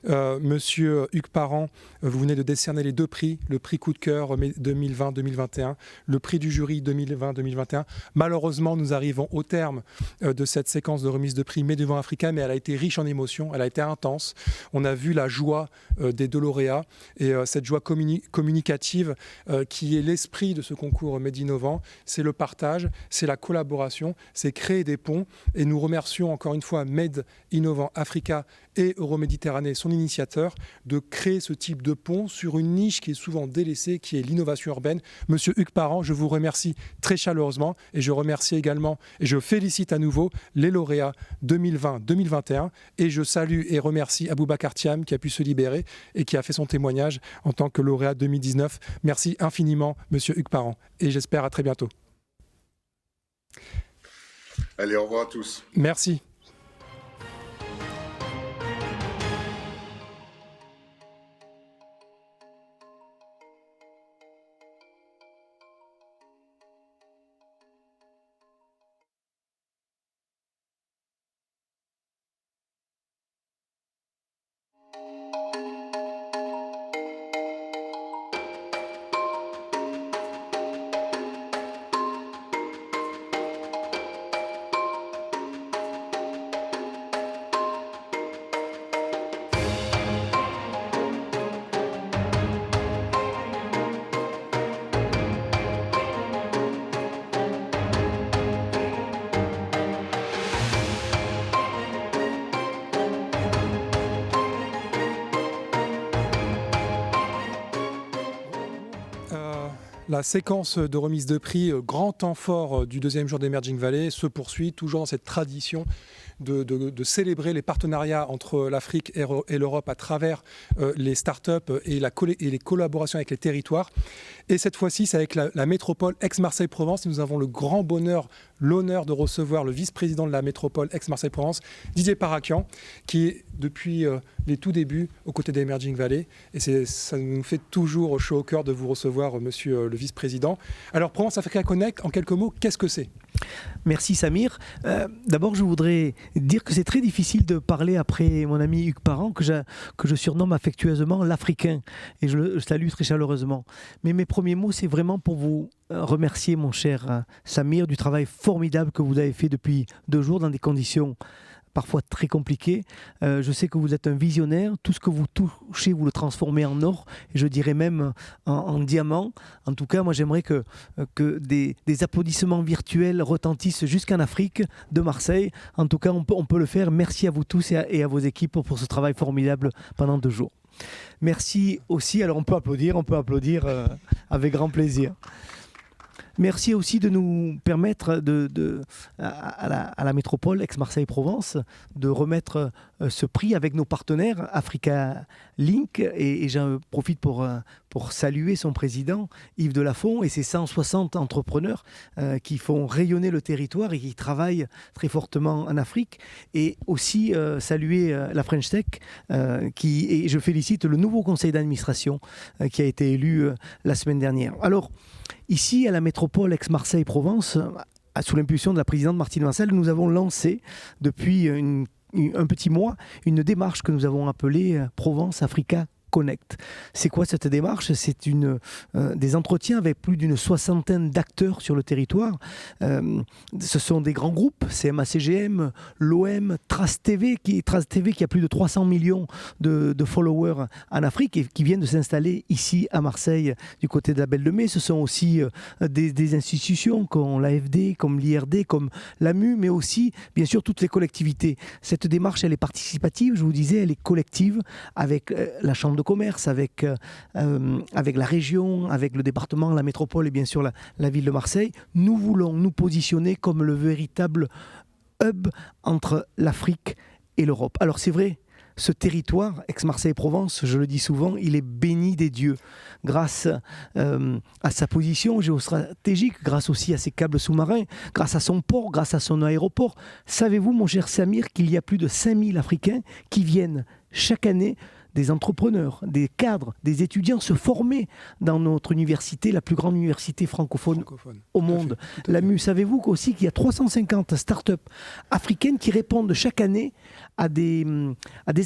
Monsieur Hugues Parent, vous venez de décerner les 2 prix, le prix coup de cœur 2020-2021, le prix du jury 2020-2021. Malheureusement, nous arrivons au terme de cette séquence de remise de prix Médivant Africa, mais elle a été riche en émotions, elle a été intense. On a vu la joie des 2 lauréats et cette joie communicative qui est l'esprit de ce concours Médinnovant, c'est le partage, c'est la collaboration, c'est créer des ponts. Et nous remercions encore une fois Med Innovant Africa et Euroméditerranée, son initiateur, de créer ce type de pont sur une niche qui est souvent délaissée, qui est l'innovation urbaine. Monsieur Hugues Parent, je vous remercie très chaleureusement et je remercie également et je félicite à nouveau les lauréats 2020-2021 et je salue et remercie Aboubacar Thiam qui a pu se libérer et qui a fait son témoignage en tant que lauréat 2019. Merci infiniment, Monsieur Hugues Parent, et j'espère à très bientôt. Allez, au revoir à tous. Merci. La séquence de remise de prix, grand temps fort du 2e jour d'Emerging Valley, se poursuit toujours dans cette tradition de célébrer les partenariats entre l'Afrique et l'Europe à travers les startups et les collaborations avec les territoires. Et cette fois-ci, c'est avec la métropole Aix-Marseille-Provence. Nous avons le grand bonheur, l'honneur de recevoir le vice-président de la métropole Aix-Marseille-Provence, Didier Parakian, qui est depuis les tout débuts aux côtés d'Emerging Valley. Et ça nous fait toujours chaud au cœur de vous recevoir, monsieur le vice-président. Alors, Provence Africa Connect, en quelques mots, qu'est-ce que c'est ? Merci Samir. D'abord, je voudrais dire que c'est très difficile de parler après mon ami Hugues Parent, que je surnomme affectueusement l'Africain, et je le salue très chaleureusement. Mais mes premiers mots, c'est vraiment pour vous remercier, mon cher Samir, du travail formidable que vous avez fait depuis 2 jours dans des conditions parfois très compliqué. Je sais que vous êtes un visionnaire. Tout ce que vous touchez, vous le transformez en or, et je dirais même en diamant. En tout cas, moi, j'aimerais que des applaudissements virtuels retentissent jusqu'en Afrique, de Marseille. En tout cas, on peut le faire. Merci à vous tous et à vos équipes pour ce travail formidable pendant 2 jours. Merci aussi. Alors, on peut applaudir avec grand plaisir. Merci aussi de nous permettre à la métropole Aix-Marseille-Provence de remettre ce prix avec nos partenaires Africa Link, et j'en profite pour saluer son président Yves Delafont et ses 160 entrepreneurs qui font rayonner le territoire et qui travaillent très fortement en Afrique, et aussi saluer la French Tech et je félicite le nouveau conseil d'administration qui a été élu la semaine dernière. Alors, ici, à la métropole Aix-Marseille-Provence, sous l'impulsion de la présidente Martine Vancel, nous avons lancé depuis un petit mois une démarche que nous avons appelée Provence Africa Connect. C'est quoi cette démarche ? C'est des entretiens avec plus d'une 60aine d'acteurs sur le territoire. Ce sont des grands groupes, CMA-CGM, l'OM, Trace TV qui a plus de 300 millions de followers en Afrique et qui viennent de s'installer ici à Marseille du côté de la Belle de Mai. Ce sont aussi des institutions comme l'AFD, comme l'IRD, comme l'AMU, mais aussi bien sûr toutes les collectivités. Cette démarche, elle est participative, je vous disais, elle est collective avec la Chambre de commerce, avec la région, avec le département, la métropole et bien sûr la ville de Marseille. Nous voulons nous positionner comme le véritable hub entre l'Afrique et l'Europe. Alors c'est vrai, ce territoire, Aix-Marseille-Provence, je le dis souvent, il est béni des dieux grâce à sa position géostratégique, grâce aussi à ses câbles sous-marins, grâce à son port, grâce à son aéroport. Savez-vous, mon cher Samir, qu'il y a plus de 5000 Africains qui viennent chaque année des entrepreneurs, des cadres, des étudiants se former dans notre université, la plus grande université francophone au monde. L'AMU, savez-vous aussi qu'il y a 350 startups africaines qui répondent chaque année à des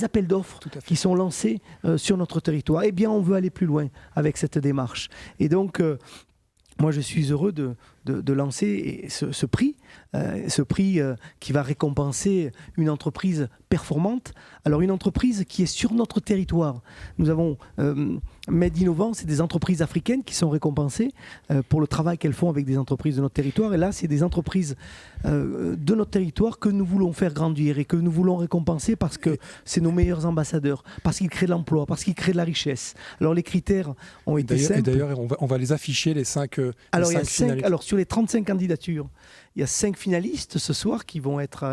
appels d'offres qui sont lancés sur notre territoire. Eh bien, on veut aller plus loin avec cette démarche. Et donc, moi, je suis heureux de lancer ce prix qui va récompenser une entreprise performante. Alors, une entreprise qui est sur notre territoire. Nous avons Med Innovant, c'est des entreprises africaines qui sont récompensées pour le travail qu'elles font avec des entreprises de notre territoire. Et là, c'est des entreprises de notre territoire que nous voulons faire grandir et que nous voulons récompenser parce que c'est nos meilleurs ambassadeurs, parce qu'ils créent de l'emploi, parce qu'ils créent de la richesse. Alors, les critères ont été simples. Et d'ailleurs, on va les afficher, les 5 finalistes. Alors, sur les 35 candidatures, il y a 5 finalistes ce soir qui vont être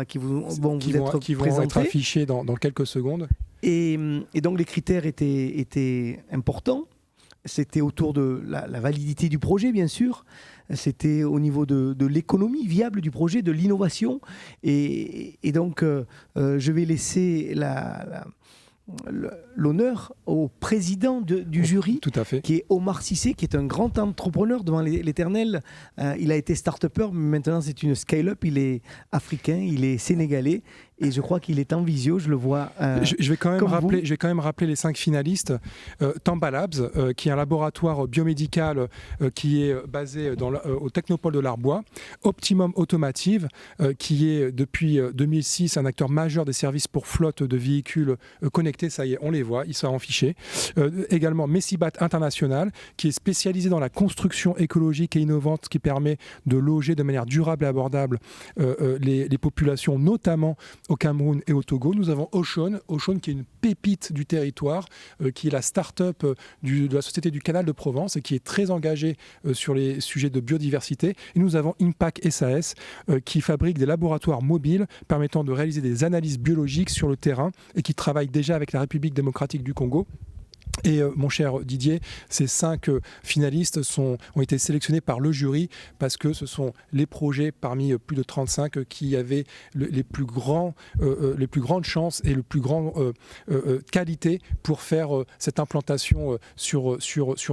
affichés dans quelques secondes. Et donc les critères étaient importants. C'était autour de la validité du projet, bien sûr. C'était au niveau de l'économie viable du projet, de l'innovation. Et donc, je vais laisser l'honneur au président du jury, qui est Omar Cissé, qui est un grand entrepreneur devant l'éternel. Il a été start-upper, mais maintenant c'est une scale-up. Il est africain, il est sénégalais. Et je crois qu'il est en visio, je le vois. Je vais quand même rappeler les 5 finalistes. Tamba Labs, qui est un laboratoire biomédical qui est basé au Technopole de l'Arbois. Optimum Automotive, qui est depuis 2006 un acteur majeur des services pour flotte de véhicules connectés. Ça y est, on les voit, ils sont affichés. Également Messibat International, qui est spécialisé dans la construction écologique et innovante qui permet de loger de manière durable et abordable les populations, notamment au Cameroun et au Togo. Nous avons Ocean qui est une pépite du territoire, qui est la start-up de la Société du Canal de Provence et qui est très engagée sur les sujets de biodiversité. Et nous avons Impact SAS, qui fabrique des laboratoires mobiles permettant de réaliser des analyses biologiques sur le terrain et qui travaille déjà avec la République démocratique du Congo. Et mon cher Didier, ces 5 finalistes ont été sélectionnés par le jury parce que ce sont les projets parmi plus de 35 qui avaient les plus grandes chances et le plus grand qualité pour faire cette implantation sur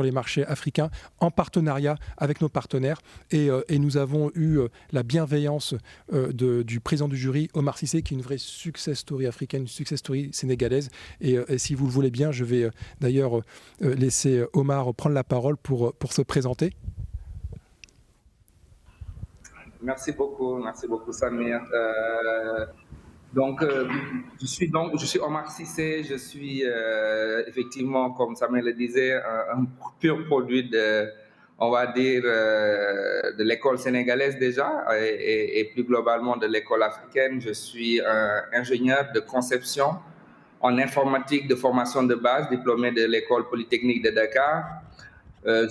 les marchés africains en partenariat avec nos partenaires. Et nous avons eu la bienveillance du président du jury, Omar Cissé, qui est une vraie success story africaine, une success story sénégalaise. Et si vous le voulez bien, je vais d'ailleurs laisser Omar prendre la parole pour se présenter. Merci beaucoup Samir. Je suis Omar Cissé, je suis effectivement, comme Samir le disait, un pur produit de l'école sénégalaise déjà et plus globalement de l'école africaine. Je suis un ingénieur de conception en informatique de formation de base, diplômé de l'école polytechnique de Dakar.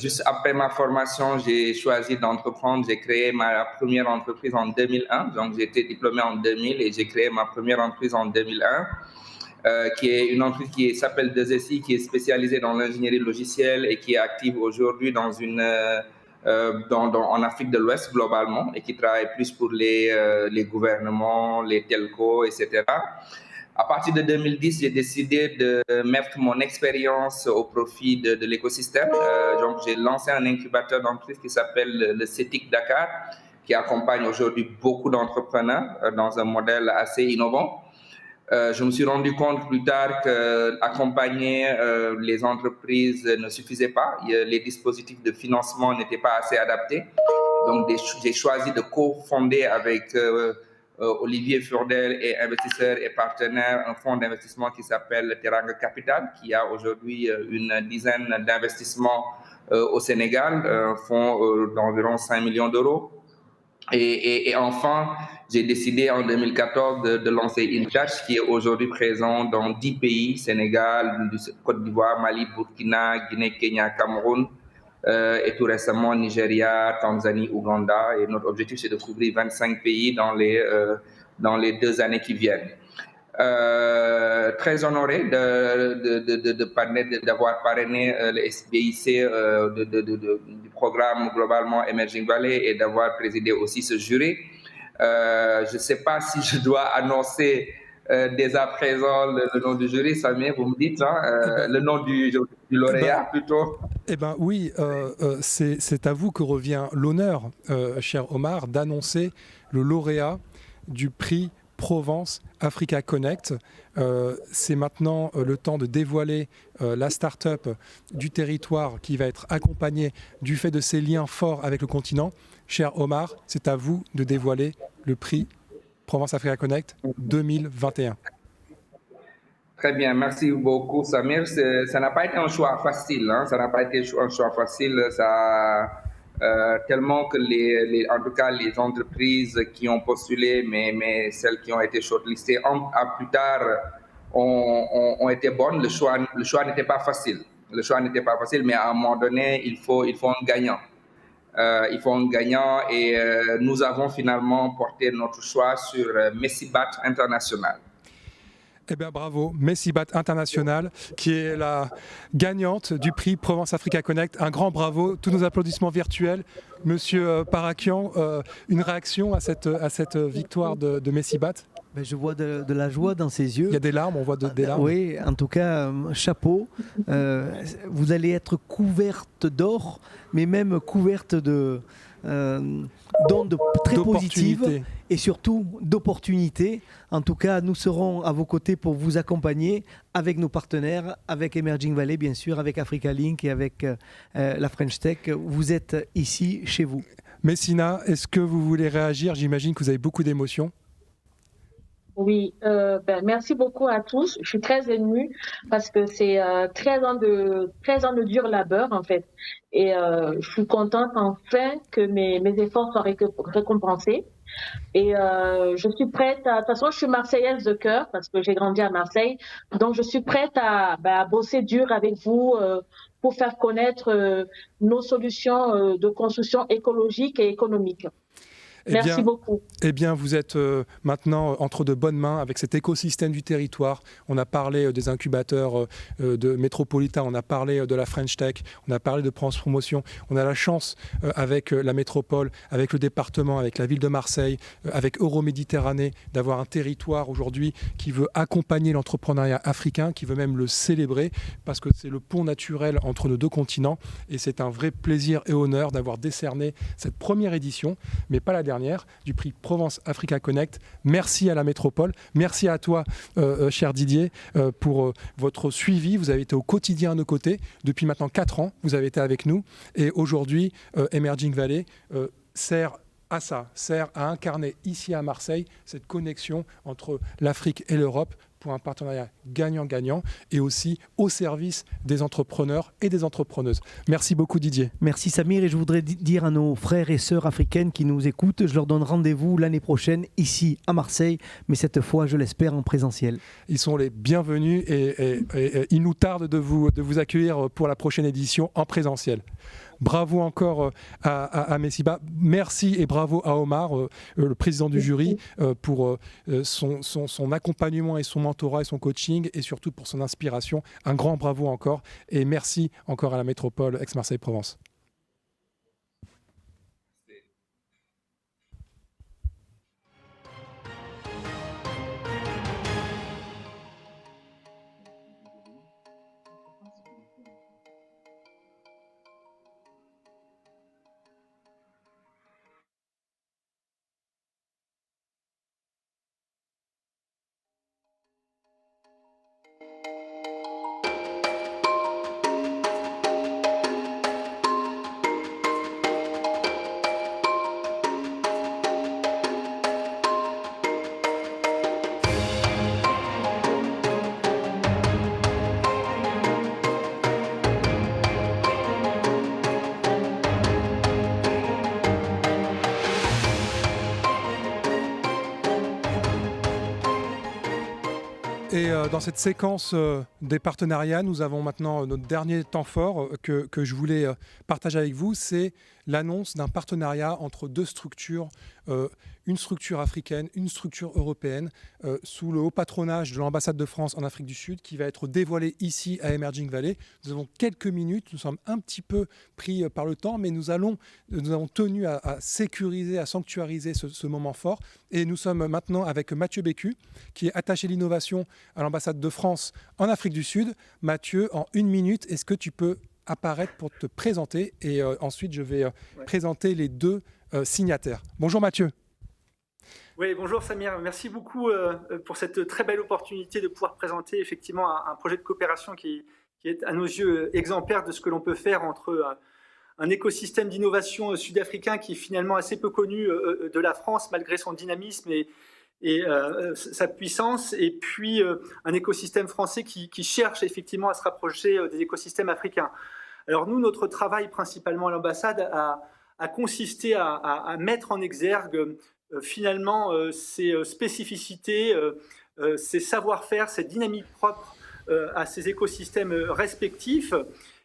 Juste après ma formation, j'ai choisi d'entreprendre. J'ai créé ma première entreprise en 2001. Donc, j'ai été diplômé en 2000 et j'ai créé ma première entreprise en 2001, qui est une entreprise qui s'appelle 2SI, qui est spécialisée dans l'ingénierie logicielle et qui est active aujourd'hui en Afrique de l'Ouest globalement et qui travaille plus pour les gouvernements, les telcos, etc. À partir de 2010, j'ai décidé de mettre mon expérience au profit de l'écosystème. Donc, j'ai lancé un incubateur d'entreprise qui s'appelle le CETIC Dakar, qui accompagne aujourd'hui beaucoup d'entrepreneurs dans un modèle assez innovant. Je me suis rendu compte plus tard qu'accompagner les entreprises ne suffisait pas. Les dispositifs de financement n'étaient pas assez adaptés. Donc, j'ai choisi de co-fonder avec Olivier Furdel et investisseurs et partenaires, un fonds d'investissement qui s'appelle Teranga Capital, qui a aujourd'hui une dizaine d'investissements au Sénégal, un fonds d'environ 5 millions d'euros. Et enfin, j'ai décidé en 2014 de lancer InTouch, qui est aujourd'hui présent dans 10 pays, Sénégal, Côte d'Ivoire, Mali, Burkina, Guinée, Kenya, Cameroun, et tout récemment Nigeria, Tanzanie, Ouganda. Et notre objectif, c'est de couvrir 25 pays dans les 2 années qui viennent. Très honoré d'avoir parrainé le SBIC du programme globalement Emerging Valley et d'avoir présidé aussi ce jury. Je ne sais pas si je dois annoncer dès à présent le nom du jury, Samir, vous me dites, le nom du lauréat plutôt. Eh bien oui, c'est à vous que revient l'honneur, cher Omar, d'annoncer le lauréat du prix Provence Africa Connect. C'est maintenant le temps de dévoiler la start-up du territoire qui va être accompagnée du fait de ses liens forts avec le continent. Cher Omar, c'est à vous de dévoiler le prix Provence Africa Connect 2021. Très bien, merci beaucoup Samir. Ça n'a pas été un choix facile, ça n'a pas été un choix facile. Tellement que en tout cas les entreprises qui ont postulé, mais celles qui ont été shortlistées plus tard ont été bonnes. Le choix n'était pas facile. Le choix n'était pas facile, mais à un moment donné, il faut un gagnant. Il faut un gagnant et nous avons finalement porté notre choix sur Messibat International. Eh bien bravo, Messibat International, qui est la gagnante du prix Provence Africa Connect. Un grand bravo, tous nos applaudissements virtuels. Monsieur Parakian, une réaction à cette victoire de Messibat? Je vois de la joie dans ses yeux. Il y a des larmes, on voit des larmes. Oui, en tout cas, chapeau. Vous allez être couverte d'or, mais même couverte d'ondes très positives et surtout d'opportunités. En tout cas, nous serons à vos côtés pour vous accompagner avec nos partenaires, avec Emerging Valley bien sûr, avec Africa Link et avec la French Tech. Vous êtes ici, chez vous. Messina, est-ce que vous voulez réagir? J'imagine que vous avez beaucoup d'émotions. Oui, merci beaucoup à tous. Je suis très émue parce que c'est 13 ans de dur labeur en fait. Et je suis contente enfin que mes efforts soient récompensés. Et je suis prête de toute façon, je suis marseillaise de cœur parce que j'ai grandi à Marseille. Donc, je suis prête à bosser dur avec vous pour faire connaître nos solutions de construction écologique et économique. Merci beaucoup. Eh bien, vous êtes maintenant entre de bonnes mains avec cet écosystème du territoire. On a parlé des incubateurs de Métropolitain, on a parlé de la French Tech, on a parlé de France Promotion. On a la chance avec la métropole, avec le département, avec la ville de Marseille, avec Euroméditerranée, d'avoir un territoire aujourd'hui qui veut accompagner l'entrepreneuriat africain, qui veut même le célébrer, parce que c'est le pont naturel entre nos deux continents. Et c'est un vrai plaisir et honneur d'avoir décerné cette première édition, mais pas la dernière, du prix Provence Africa Connect. Merci à la métropole, merci à toi cher Didier pour votre suivi. Vous avez été au quotidien à nos côtés depuis maintenant 4 ans, vous avez été avec nous et aujourd'hui Emerging Valley sert à incarner ici à Marseille cette connexion entre l'Afrique et l'Europe pour un partenariat gagnant-gagnant et aussi au service des entrepreneurs et des entrepreneuses. Merci beaucoup Didier. Merci Samir et je voudrais dire à nos frères et sœurs africaines qui nous écoutent, je leur donne rendez-vous l'année prochaine ici à Marseille, mais cette fois je l'espère en présentiel. Ils sont les bienvenus et il nous tarde de vous accueillir pour la prochaine édition en présentiel. Bravo encore à Messiba. Merci et bravo à Omar, le président du jury, pour son accompagnement et son mentorat et son coaching et surtout pour son inspiration. Un grand bravo encore et merci encore à la métropole Aix-Marseille-Provence. Et dans cette séquence des partenariats, nous avons maintenant notre dernier temps fort que je voulais partager avec vous, c'est l'annonce d'un partenariat entre deux structures une structure africaine, une structure européenne, sous le haut patronage de l'ambassade de France en Afrique du Sud, qui va être dévoilée ici à Emerging Valley. Nous avons quelques minutes, nous sommes un petit peu pris par le temps, mais nous avons tenu à sécuriser, à sanctuariser ce moment fort. Et nous sommes maintenant avec Mathieu Bécu, qui est attaché à l'innovation à l'ambassade de France en Afrique du Sud. Mathieu, en 1 minute, est-ce que tu peux apparaître pour te présenter et ensuite je vais présenter les 2 signataires. Bonjour Mathieu. Oui, bonjour Samir. Merci beaucoup pour cette très belle opportunité de pouvoir présenter effectivement un projet de coopération qui est à nos yeux exemplaire de ce que l'on peut faire entre un écosystème d'innovation sud-africain qui est finalement assez peu connu de la France malgré son dynamisme et sa puissance, et puis un écosystème français qui cherche effectivement à se rapprocher des écosystèmes africains. Alors nous, notre travail principalement à l'ambassade a consisté à mettre en exergue finalement ces spécificités, ces savoir-faire, cette dynamique propre à ces écosystèmes respectifs.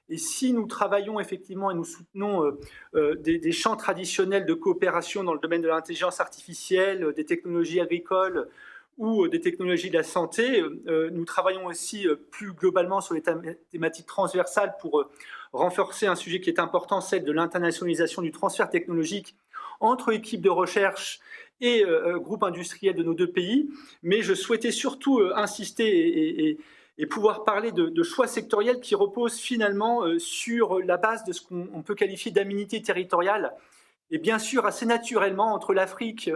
Et si nous travaillons effectivement et nous soutenons des champs traditionnels de coopération dans le domaine de l'intelligence artificielle, des technologies agricoles ou des technologies de la santé, nous travaillons aussi plus globalement sur les thématiques transversales pour renforcer un sujet qui est important, celle de l'internationalisation du transfert technologique entre équipes de recherche et groupes industriels de nos 2 pays. Mais je souhaitais surtout insister et pouvoir parler de choix sectoriels qui reposent finalement sur la base de ce qu'on peut qualifier d'aménité territoriale. Et bien sûr, assez naturellement, entre l'Afrique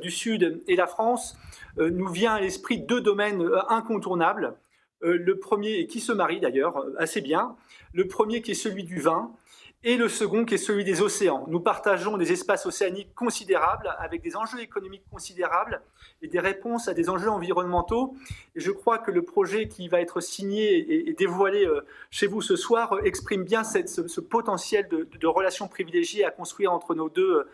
du Sud et la France, nous vient à l'esprit 2 domaines incontournables. Le premier, et qui se marie d'ailleurs assez bien, le premier qui est celui du vin, et le second qui est celui des océans. Nous partageons des espaces océaniques considérables, avec des enjeux économiques considérables et des réponses à des enjeux environnementaux. Et je crois que le projet qui va être signé et dévoilé chez vous ce soir exprime bien ce potentiel de relations privilégiées à construire entre nos 2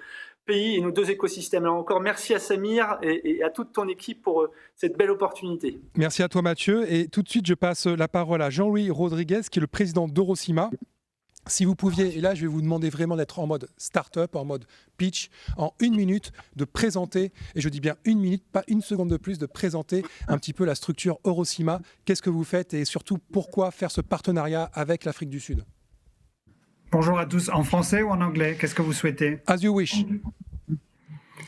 pays et nos 2 écosystèmes. Alors encore merci à Samir et à toute ton équipe pour cette belle opportunité. Merci à toi Mathieu. Et tout de suite, je passe la parole à Jean-Louis Rodriguez, qui est le président d'Eurocima. Si vous pouviez, et là je vais vous demander vraiment d'être en mode start-up, en mode pitch, en 1 minute de présenter, et je dis bien 1 minute, pas 1 seconde de plus, de présenter un petit peu la structure Eurocima. Qu'est-ce que vous faites et surtout pourquoi faire ce partenariat avec l'Afrique du Sud? Bonjour à tous, en français ou en anglais? Qu'est-ce que vous souhaitez? As you wish.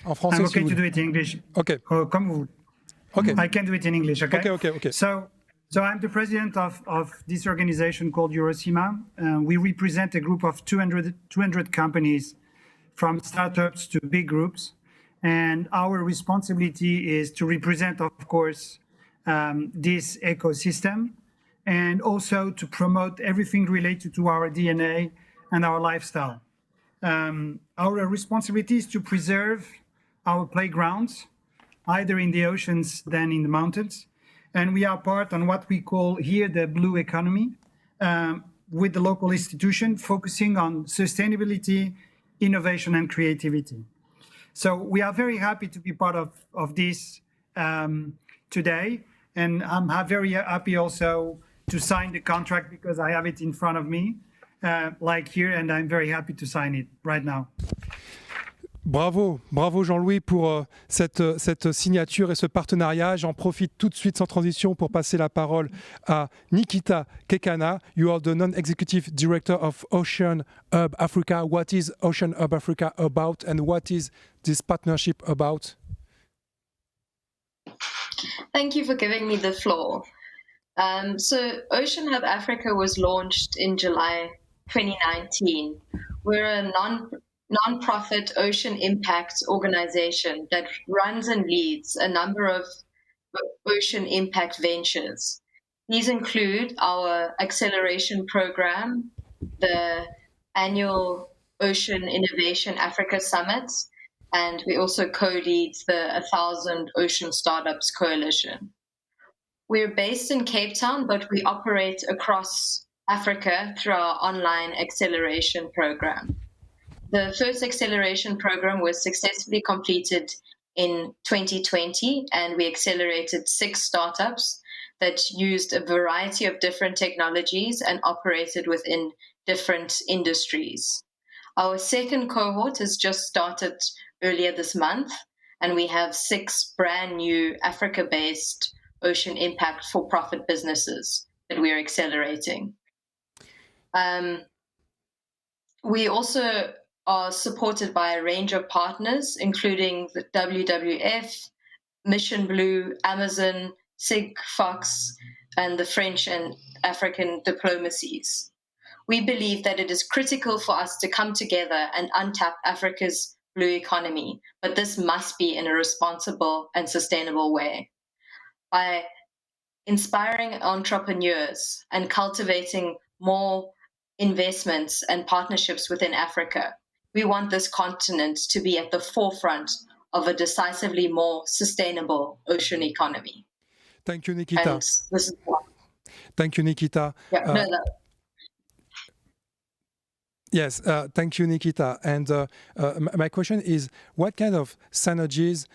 En français, I'm si okay vous to do voulez. it in English. Okay. Comme vous. Okay. I can do it in English, okay? Okay. So I'm the president of this organization called Eurocima. We represent a group of 200 companies, from startups to big groups. And our responsibility is to represent, of course, this ecosystem, and also to promote everything related to our DNA and our lifestyle. Our responsibility is to preserve our playgrounds, either in the oceans than in the mountains. And we are part on what we call here the blue economy, with the local institution focusing on sustainability, innovation, and creativity. So we are very happy to be part of this today. And I'm very happy also to sign the contract because I have it in front of me, like here, and I'm very happy to sign it right now. Bravo Jean-Louis pour cette signature et ce partenariat. J'en profite tout de suite sans transition pour passer la parole à Nikita Kekana. You are the non-executive director of Ocean Hub Africa. What is Ocean Hub Africa about and what is this partnership about? Thank you for giving me the floor. So Ocean Hub Africa was launched in July 2019. We're a non-profit ocean impact organization that runs and leads a number of ocean impact ventures. These include our acceleration program, the annual Ocean Innovation Africa Summit, and we also co-lead the 1,000 Ocean Startups Coalition. We're based in Cape Town, but we operate across Africa through our online acceleration program. The first acceleration program was successfully completed in 2020, and we accelerated 6 startups that used a variety of different technologies and operated within different industries. Our second cohort has just started earlier this month, and we have 6 brand new Africa-based ocean impact for-profit businesses that we are accelerating. We also are supported by a range of partners, including the WWF, Mission Blue, Amazon, Sigfox, and the French and African diplomacies. We believe that it is critical for us to come together and untap Africa's blue economy, but this must be in a responsible and sustainable way. By inspiring entrepreneurs and cultivating more investments and partnerships within Africa, we want this continent to be at the forefront of a decisively more sustainable ocean economy. Thank you, Nikita. And this is what... Thank you, Nikita. Yes, thank you, Nikita. And my question is, what kind of synergies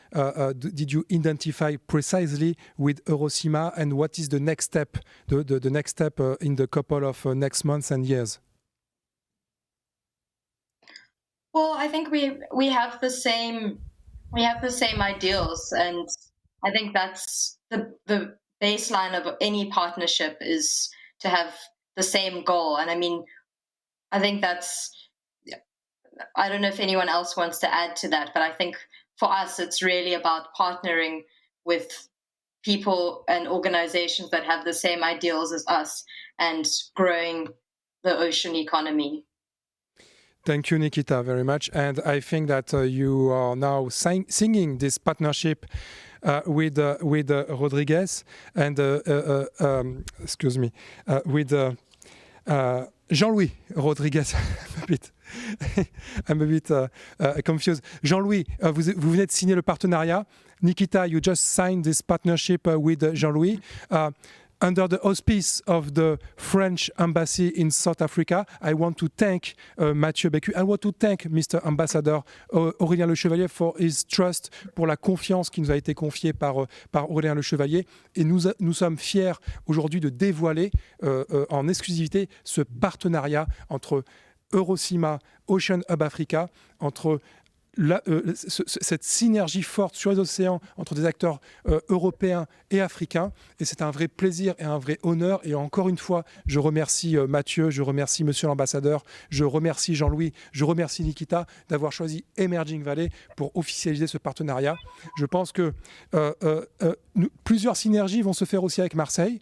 did you identify precisely with Eurocima, and what is the next step, the next step in the couple of next months and years? Well, I think we have the same ideals, and I think that's the baseline of any partnership, is to have the same goal. And I mean, I think that's, I don't know if anyone else wants to add to that, but I think for us, it's really about partnering with people and organizations that have the same ideals as us and growing the ocean economy. Thank you, Nikita, very much. And I think that you are now singing this partnership with Rodriguez and, excuse me, with Jean-Louis Rodriguez. I'm a bit confused. Jean-Louis, vous venez de signer le partenariat. Nikita, you just signed this partnership with Jean-Louis. Under the auspice of the French Embassy in South Africa, I want to thank Mathieu Bécu. I want to thank Mr. Ambassador Aurélien Le Chevalier for his trust, pour la confiance qui nous a été confiée par Aurélien Le Chevalier. Et nous sommes fiers aujourd'hui de dévoiler en exclusivité ce partenariat entre Eurocima, Ocean Hub Africa, entre cette synergie forte sur les océans entre des acteurs européens et africains. Et c'est un vrai plaisir et un vrai honneur. Et encore une fois, je remercie Mathieu, je remercie Monsieur l'Ambassadeur, je remercie Jean-Louis, je remercie Nikita d'avoir choisi Emerging Valley pour officialiser ce partenariat. Je pense que plusieurs synergies vont se faire aussi avec Marseille.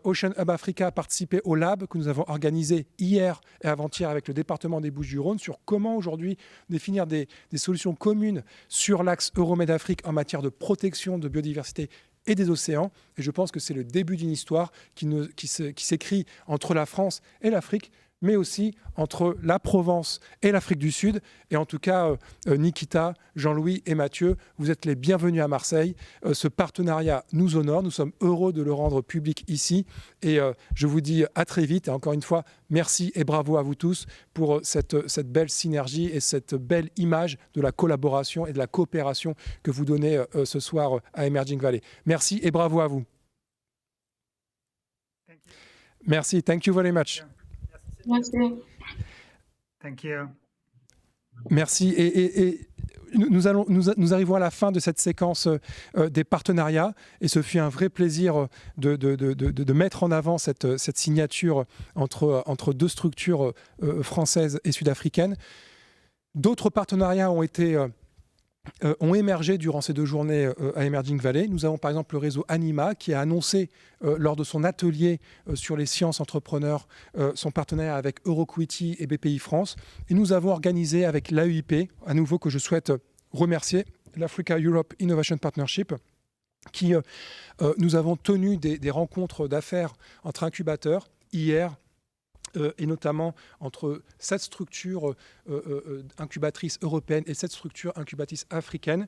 Ocean Hub Africa a participé au lab que nous avons organisé hier et avant-hier avec le département des Bouches-du-Rhône sur comment aujourd'hui définir des solutions communes sur l'axe Euromed-Afrique en matière de protection de biodiversité et des océans. Et je pense que c'est le début d'une histoire qui s'écrit entre la France et l'Afrique, mais aussi entre la Provence et l'Afrique du Sud. Et en tout cas, Nikita, Jean-Louis et Mathieu, vous êtes les bienvenus à Marseille. Ce partenariat nous honore. Nous sommes heureux de le rendre public ici. Et je vous dis à très vite. Et encore une fois, merci et bravo à vous tous pour cette belle synergie et cette belle image de la collaboration et de la coopération que vous donnez ce soir à Emerging Valley. Merci et bravo à vous. Merci. Thank you very much. Merci. Thank you. Merci. Et nous arrivons à la fin de cette séquence des partenariats. Et ce fut un vrai plaisir de mettre en avant cette signature entre deux structures françaises et sud-africaines. D'autres partenariats ont émergé durant ces 2 journées à Emerging Valley. Nous avons par exemple le réseau Anima qui a annoncé lors de son atelier sur les sciences entrepreneurs son partenariat avec Euroquity et BPI France. Et nous avons organisé avec l'AEIP, à nouveau que je souhaite remercier, l'Africa Europe Innovation Partnership, qui nous avons tenu des rencontres d'affaires entre incubateurs hier, et notamment entre cette structure incubatrice européenne et cette structure incubatrice africaine,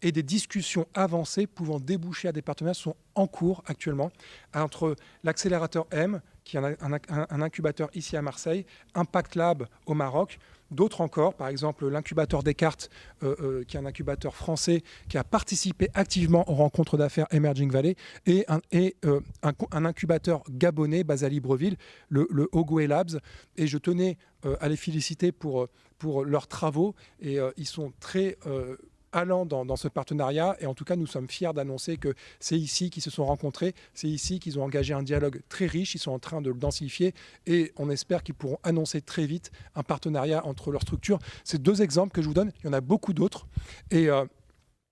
et des discussions avancées pouvant déboucher à des partenariats sont en cours actuellement entre l'accélérateur M, qui est un incubateur ici à Marseille, Impact Lab au Maroc, d'autres encore, par exemple l'incubateur Descartes, qui est un incubateur français qui a participé activement aux rencontres d'affaires Emerging Valley, et un incubateur gabonais basé à Libreville, le Ogwe Labs. Et je tenais à les féliciter pour leurs travaux, et ils sont très allant dans ce partenariat. Et en tout cas, nous sommes fiers d'annoncer que c'est ici qu'ils se sont rencontrés, c'est ici qu'ils ont engagé un dialogue très riche. Ils sont en train de le densifier et on espère qu'ils pourront annoncer très vite un partenariat entre leurs structures. C'est 2 exemples que je vous donne. Il y en a beaucoup d'autres. Et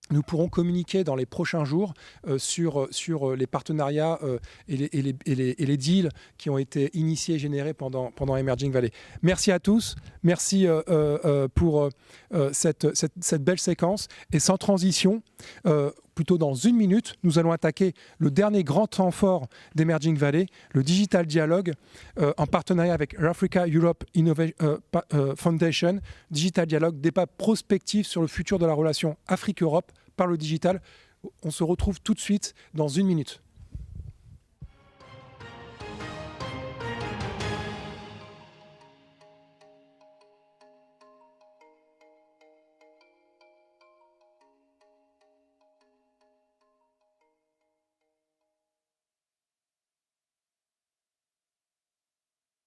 nous pourrons communiquer dans les prochains jours sur les partenariats et les deals qui ont été initiés et générés pendant Emerging Valley. Merci à tous. Merci pour cette belle séquence. Et sans transition, plutôt dans 1 minute, nous allons attaquer le dernier grand temps fort d'Emerging Valley, le Digital Dialogue, en partenariat avec Africa Europe Innovation Foundation. Digital Dialogue, débat prospectif sur le futur de la relation Afrique-Europe par le digital. On se retrouve tout de suite dans 1 minute.